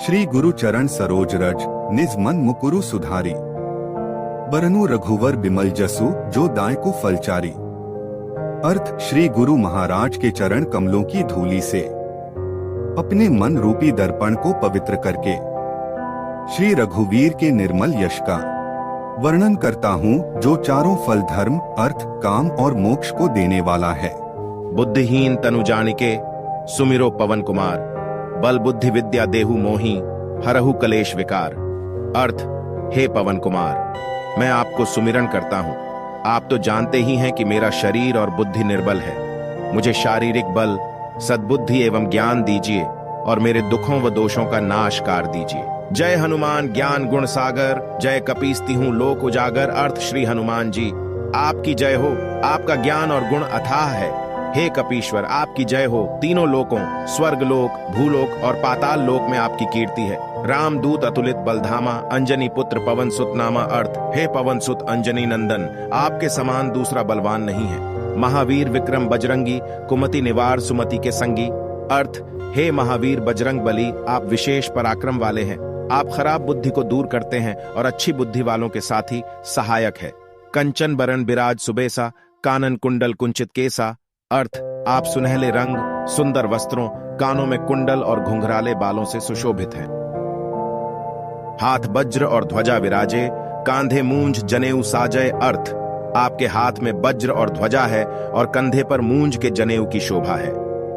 श्री गुरु चरण सरोज रज निज मन मुकुरु सुधारी। बरनु रघुवर बिमल जसु जो दाय को फलचारी। अर्थ श्री गुरु महाराज के चरण कमलों की धूली से अपने मन रूपी दर्पण को पवित्र करके श्री रघुवीर के निर्मल यश का वर्णन करता हूँ, जो चारों फल धर्म, अर्थ, काम और मोक्ष को देने वाला है। बुद्धिहीन तनु जानिके सुमिरो पवन कुमार। बल बुद्धि विद्या देहु मोही हरहु कलेश विकार। अर्थ, हे पवन कुमार, मैं आपको सुमिरन करता हूँ। आप तो जानते ही हैं कि मेरा शरीर और बुद्धि निर्बल है। मुझे शारीरिक बल, सद्बुद्धि एवं ज्ञान दीजिए और मेरे दुखों व दोषों का नाश कर दीजिए। जय हनुमान ज्ञान गुण सागर, जय कपीसती हूँ लोक उजागर। अर्थ, श्री हनुमान जी आपकी जय हो, आपका ज्ञान और गुण अथाह है। हे कपीश्वर, आपकी जय हो। तीनों लोकों, स्वर्ग लोक, भूलोक और पाताल लोक में आपकी कीर्ति है। राम दूत अतुलित बलधामा, अंजनी पुत्र पवन सुत नामा। अर्थ, हे पवन सुत अंजनी नंदन, आपके समान दूसरा बलवान नहीं है। महावीर विक्रम बजरंगी, कुमति निवार सुमति के संगी। अर्थ, हे महावीर बजरंग बली, आप विशेष पराक्रम वाले हैं। आप खराब बुद्धि को दूर करते हैं और अच्छी बुद्धि वालों के साथी सहायक है। कंचन बरन बिराज सुबेसा, कानन कुंडल कुंचित केसा। अर्थ, आप सुनहले रंग, सुंदर वस्त्रों, कानों में कुंडल और घुंघराले बालों से सुशोभित हैं। हाथ वज्र और ध्वजा विराजे, कांधे मूंज जनेऊ साजय। अर्थ, आपके हाथ में वज्र और ध्वजा है और कंधे पर मूंज के जनेऊ की शोभा है।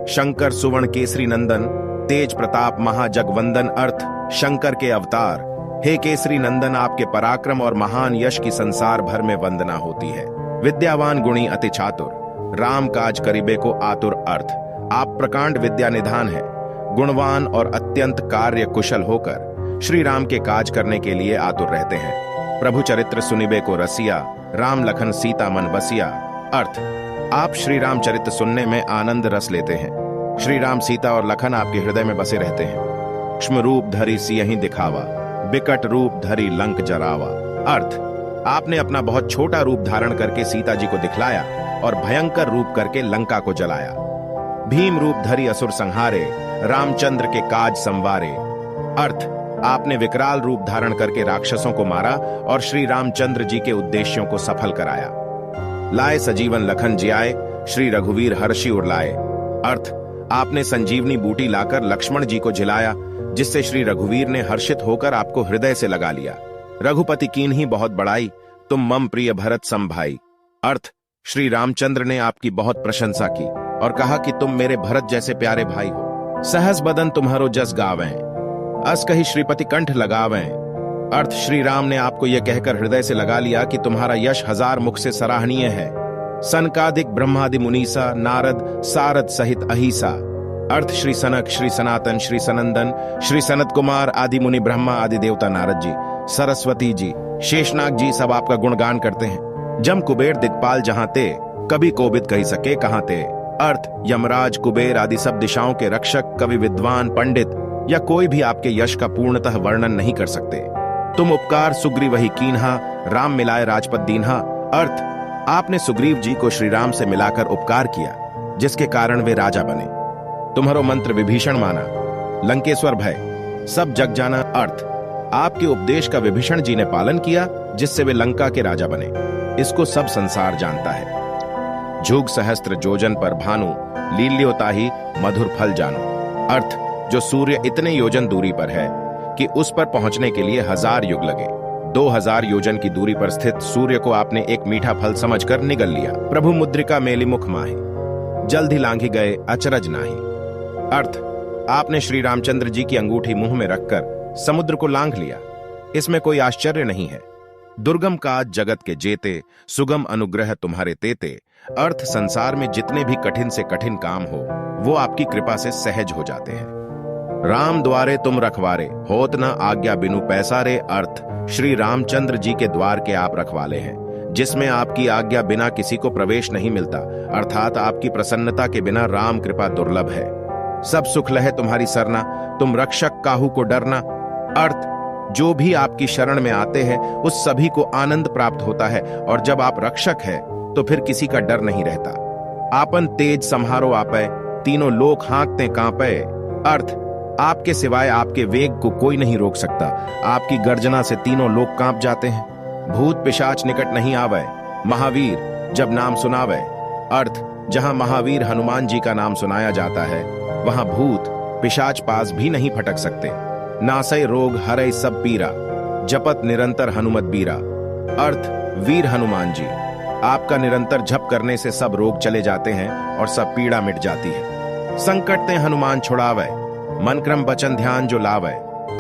शंकर सुवर्ण केसरी नंदन, तेज प्रताप महाजगवंदन। अर्थ, शंकर के अवतार, हे केसरी नंदन, आपके पराक्रम और महान यश की संसार भर में वंदना होती है। विद्यावान गुणी अति चातुर, राम काज करिबे को आतुर। अर्थ, आप प्रकांड विद्या निधान है। गुणवान और अत्यंत कार्य कुशल होकर श्री राम के काज करने के लिए आतुर रहते हैं। प्रभु चरित्र सुनिबे को रसिया, राम लखन सीता मन बसिया। अर्थ, आप श्री राम चरित्र सुनने में आनंद रस लेते हैं। श्री राम, सीता और लखन आपके हृदय में बसे रहते हैं। सूक्ष्म रूप धरी सियहि दिखावा, बिकट रूप धरी लंक जरावा। अर्थ, आपने अपना बहुत छोटा रूप धारण करके सीता जी को दिखलाया और भयंकर रूप करके लंका को जलाया। भीम रूप धरी असुर संहारे, रामचंद्र के काज संवारे। अर्थ, आपने विकराल रूप धारण करके राक्षसों को मारा और श्री रामचंद्र जी के उद्देश्यों को सफल कराया। लाए सजीवन लखन जियाए, श्री रघुवीर हर्षि उड़लाए। अर्थ, आपने संजीवनी बूटी लाकर लक्ष्मण जी को जिलाया, जिससे श्री रघुवीर ने हर्षित होकर आपको हृदय से लगा लिया। रघुपति कीन्ही बहुत बड़ाई, तुम मम प्रिय भरत सम भाई। अर्थ, श्री रामचंद्र ने आपकी बहुत प्रशंसा की और कहा कि तुम मेरे भरत जैसे प्यारे भाई हो। सहस बदन तुम्हारो जस गावें, अस कही श्रीपति कंठ लगावें। अर्थ, श्री राम ने आपको यह कहकर हृदय से लगा लिया कि तुम्हारा यश हजार मुख से सराहनीय है। सनकादिक ब्रह्मादि मुनीसा, नारद सारद सहित अहिसा। अर्थ, श्री सनक, श्री सनातन, श्री सनंदन, श्री सनत कुमार आदि मुनि, ब्रह्मा आदि देवता, नारद जी, सरस्वती जी, शेषनाग जी सब आपका गुणगान करते हैं। जम कुबेर दिक्पाल जहां ते, कभी कोबिद कही सके कहां ते। अर्थ, यमराज कुबेर आदि सब दिशाओं के रक्षक, कवि विद्वान पंडित या कोई भी आपके यश का पूर्णतः वर्णन नहीं कर सकते। तुम उपकार सुग्रीव वही कीन्हा, राम मिलाए राजपद दीन्हा। अर्थ, आपने सुग्रीव जी को श्री राम से मिलाकर उपकार किया, जिसके कारण वे राजा बने। तुम्हारो मंत्र विभीषण माना, लंकेश्वर भय सब जग जाना। अर्थ, आपके उपदेश का विभीषण जी ने पालन किया, जिससे वे लंका के राजा बने। इसको सब संसार जानता है। जुग सहस्त्र जोजन पर भानु, लील्योताहि मधुर फल जानो। अर्थ, जो सूर्य इतने योजन दूरी पर है कि उस पर पहुंचने के लिए 1000 युग लगे। 2000 योजन की दूरी पर स्थित सूर्य को आपने एक मीठा फल समझकर निगल लिया। प्रभु मुद्रिका मेली मुख माही, जल्दी लांघी गए अचरज नाही। अर्थ, आपने श्री रामचंद्र जी की अंगूठी मुंह में रखकर समुद्र को लांघ लिया। इसमें कोई आश्चर्य नहीं है। दुर्गम काज जगत के जेते, सुगम अनुग्रह तुम्हारे तेते। अर्थ, संसार में जितने भी कठिन से कठिन काम हो, वो आपकी कृपा से सहज हो जाते हैं। राम द्वारे तुम रखवारे, होत न आज्ञा बिनु पैसारे। अर्थ, श्री रामचंद्र जी के द्वार के आप रखवाले हैं, जिसमें आपकी आज्ञा बिना किसी को प्रवेश नहीं मिलता। अर्थात आपकी प्रसन्नता के बिना राम कृपा दुर्लभ है। सब सुख लहे तुम्हारी सरना, तुम रक्षक काहू को डरना। अर्थ, जो भी आपकी शरण में आते हैं उस सभी को आनंद प्राप्त होता है, और जब आप रक्षक है तो फिर किसी का डर नहीं रहता। आपन तेज संहारो आपै, तीनों लोक हाँकते कांपै। अर्थ, आपके सिवाय आपके वेग को कोई नहीं रोक सकता। आपकी गर्जना से तीनों लोग कांप जाते हैं। भूत पिशाच निकट नहीं आवे, महावीर जब नाम सुनावे। अर्थ, जहां महावीर हनुमान जी का नाम सुनाया जाता है वहां भूत पिशाच पास भी नहीं फटक सकते। नासय रोग हरय सब पीरा, जपत निरंतर हनुमत बीरा। अर्थ, वीर हनुमान जी, आपका निरंतर जप करने से सब रोग चले जाते हैं और सब पीड़ा मिट जाती है। संकट ते हनुमान छुड़ावे, मन क्रम वचन ध्यान जो लावे।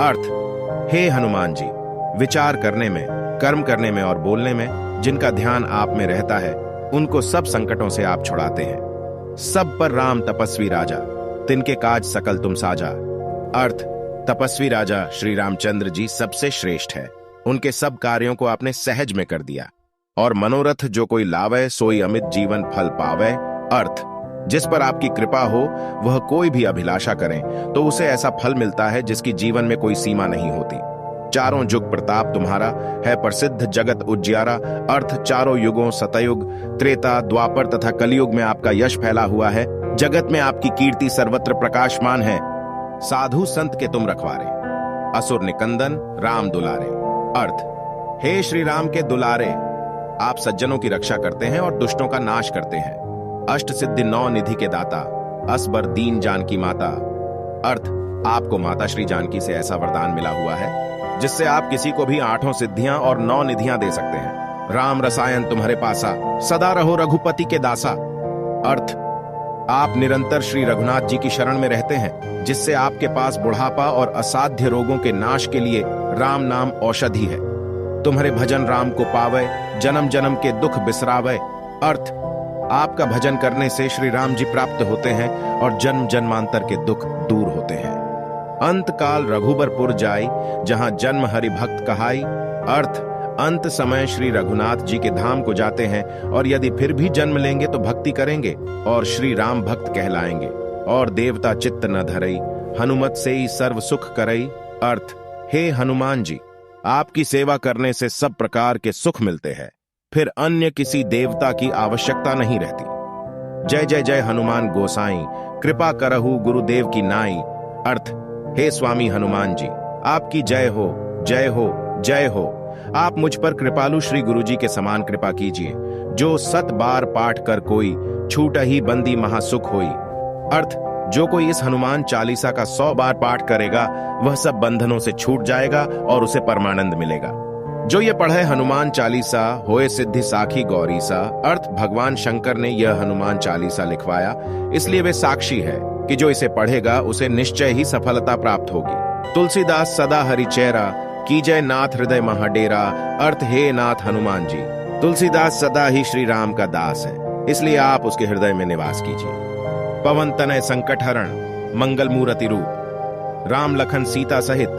अर्थ, हे हनुमान जी, विचार करने में, कर्म करने में और बोलने में जिनका ध्यान आप में रहता है उनको सब संकटों से आप छुड़ाते हैं। सब पर राम तपस्वी राजा, तिनके काज सकल तुम साजा। अर्थ, तपस्वी राजा श्री रामचंद्र जी सबसे श्रेष्ठ है। उनके सब कार्यों को आपने सहज में कर दिया। और मनोरथ जो कोई लावे सोई अमित जीवन फल पावे। अर्थ, जिस पर आपकी कृपा हो वह कोई भी अभिलाषा करें तो उसे ऐसा फल मिलता है जिसकी जीवन में कोई सीमा नहीं होती। चारों युग प्रताप तुम्हारा है प्रसिद्ध जगत उजियारा। अर्थ, चारों युगों सतयुग, त्रेता, द्वापर तथा कलयुग में आपका यश फैला हुआ है। जगत में आपकी कीर्ति सर्वत्र प्रकाशमान है। साधु संत के तुम रखवारे, असुर निकंदन राम दुलारे। अर्थ, हे श्री राम के दुलारे, आप सज्जनों की रक्षा करते हैं और दुष्टों का नाश करते हैं। अष्ट सिद्धि नौ निधि के दाता, असबर दीन जानकी माता। अर्थ, आपको माता श्री जानकी से ऐसा वरदान मिला हुआ है जिससे आप किसी को भी 8 सिद्धियां और 9 निधियां दे सकते हैं। राम रसायन तुम्हारे पासा, सदा रहो रघुपति के दासा। अर्थ, आप निरंतर श्री रघुनाथ जी की शरण में रहते हैं जिससे आपके पास बुढ़ापा और असाध्य रोगों के नाश के लिए राम नाम औषधि है। तुम्हारे भजन राम को पावे, जन्म जन्म के दुख बिसरावे। अर्थ, आपका भजन करने से श्री राम जी प्राप्त होते हैं और जन्म जन्मांतर के दुख दूर होते हैं। अंत काल रघुबरपुर जाई, जहां जन्म हरि भक्त कहाई। अर्थ, अंत समय श्री रघुनाथ जी के धाम को जाते हैं और यदि फिर भी जन्म लेंगे तो भक्ति करेंगे और श्री राम भक्त कहलाएंगे। और देवता चित्त न धरई, हनुमत से ही सर्व सुख करई। अर्थ, हे हनुमान जी, आपकी सेवा करने से सब प्रकार के सुख मिलते हैं, फिर अन्य किसी देवता की आवश्यकता नहीं रहती। जय जय जय हनुमान गोसाई, कृपा करहु गुरुदेव की नाई। अर्थ, हे स्वामी हनुमान जी, आपकी जय हो जय हो जय हो। आप मुझ पर कृपालु श्री गुरु जी के समान कृपा कीजिए। जो 7 बार पाठ कर कोई, छूट ही बंदी महासुख होई। अर्थ, जो कोई इस हनुमान चालीसा का 100 बार पाठ करेगा वह सब बंधनों से छूट जाएगा और उसे परमानंद मिलेगा। जो ये पढ़े हनुमान चालीसा होए सिद्धि साखी गौरीसा। अर्थ, भगवान शंकर ने यह हनुमान चालीसा लिखवाया, इसलिए वे साक्षी है कि जो इसे पढ़ेगा उसे निश्चय ही सफलता प्राप्त होगी। तुलसीदास सदा हरि चेहरा, कीजय नाथ हृदय महाडेरा। अर्थ, हे नाथ हनुमान जी, तुलसीदास सदा ही श्री राम का दास है, इसलिए आप उसके हृदय में निवास कीजिए। पवन तनय संकट हरण, मंगल मूर्ति रूप, राम लखन सीता सहित,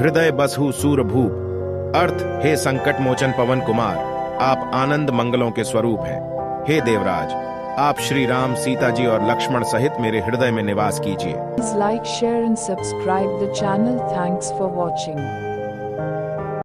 हृदय बसहु सूर भूप। अर्थ, हे संकट मोचन पवन कुमार, आप आनंद मंगलों के स्वरूप हैं। हे देवराज, आप श्री राम, सीता जी और लक्ष्मण सहित मेरे हृदय में निवास कीजिए। Please like, share and subscribe the channel. Thanks for watching.